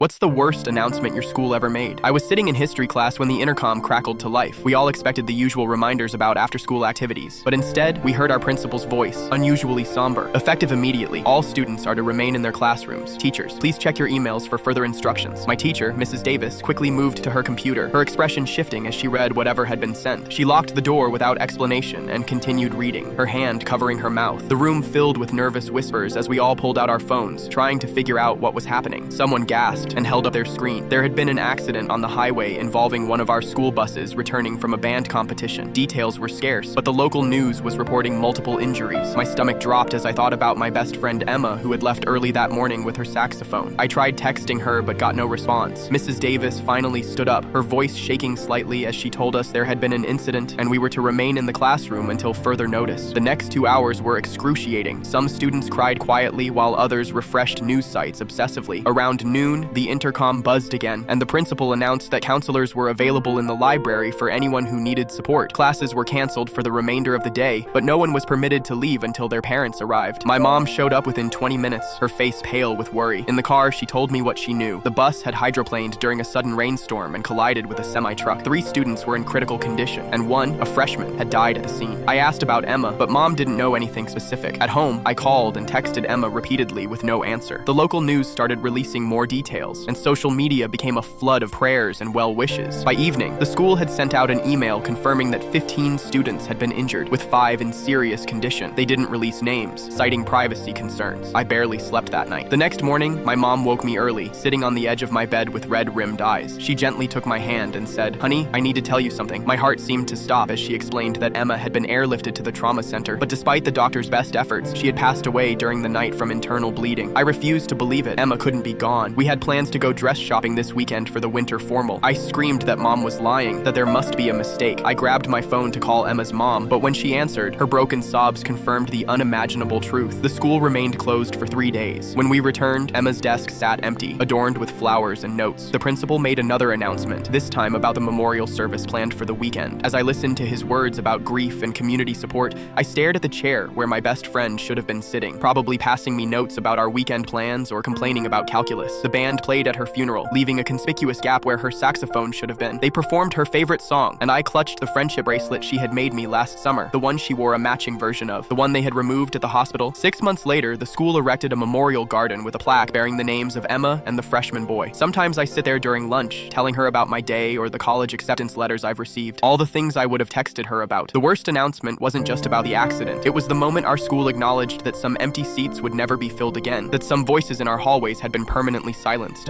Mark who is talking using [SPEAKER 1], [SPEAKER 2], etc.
[SPEAKER 1] What's the worst announcement your school ever made? I was sitting in history class when the intercom crackled to life. We all expected the usual reminders about after-school activities, but instead, we heard our principal's voice, unusually somber. Effective immediately, all students are to remain in their classrooms. Teachers, please check your emails for further instructions. My teacher, Mrs. Davis, quickly moved to her computer, her expression shifting as she read whatever had been sent. She locked the door without explanation and continued reading, her hand covering her mouth. The room filled with nervous whispers as we all pulled out our phones, trying to figure out what was happening. Someone gasped and held up their screen. There had been an accident on the highway involving one of our school buses returning from a band competition. Details were scarce, but the local news was reporting multiple injuries. My stomach dropped as I thought about my best friend Emma, who had left early that morning with her saxophone. I tried texting her but got no response. Mrs. Davis finally stood up, her voice shaking slightly as she told us there had been an incident and we were to remain in the classroom until further notice. The next 2 hours were excruciating. Some students cried quietly while others refreshed news sites obsessively. Around noon, the intercom buzzed again, and the principal announced that counselors were available in the library for anyone who needed support. Classes were canceled for the remainder of the day, but no one was permitted to leave until their parents arrived. My mom showed up within 20 minutes, her face pale with worry. In the car, she told me what she knew. The bus had hydroplaned during a sudden rainstorm and collided with a semi-truck. 3 students were in critical condition, and one, a freshman, had died at the scene. I asked about Emma, but Mom didn't know anything specific. At home, I called and texted Emma repeatedly with no answer. The local news started releasing more details, and social media became a flood of prayers and well wishes. By evening, the school had sent out an email confirming that 15 students had been injured, with 5 in serious condition. They didn't release names, citing privacy concerns. I barely slept that night. The next morning, my mom woke me early, sitting on the edge of my bed with red-rimmed eyes. She gently took my hand and said, "Honey, I need to tell you something." My heart seemed to stop as she explained that Emma had been airlifted to the trauma center, but despite the doctor's best efforts, she had passed away during the night from internal bleeding. I refused to believe it. Emma couldn't be gone. We had plans to go dress shopping this weekend for the winter formal. I screamed that Mom was lying, that there must be a mistake. I grabbed my phone to call Emma's mom, but when she answered, her broken sobs confirmed the unimaginable truth. The school remained closed for 3 days. When we returned, Emma's desk sat empty, adorned with flowers and notes. The principal made another announcement, this time about the memorial service planned for the weekend. As I listened to his words about grief and community support, I stared at the chair where my best friend should have been sitting, probably passing me notes about our weekend plans or complaining about calculus. The band played at her funeral, leaving a conspicuous gap where her saxophone should have been. They performed her favorite song, and I clutched the friendship bracelet she had made me last summer, the one she wore a matching version of, the one they had removed at the hospital. 6 months later, the school erected a memorial garden with a plaque bearing the names of Emma and the freshman boy. Sometimes I sit there during lunch, telling her about my day or the college acceptance letters I've received, all the things I would have texted her about. The worst announcement wasn't just about the accident. It was the moment our school acknowledged that some empty seats would never be filled again, that some voices in our hallways had been permanently silenced.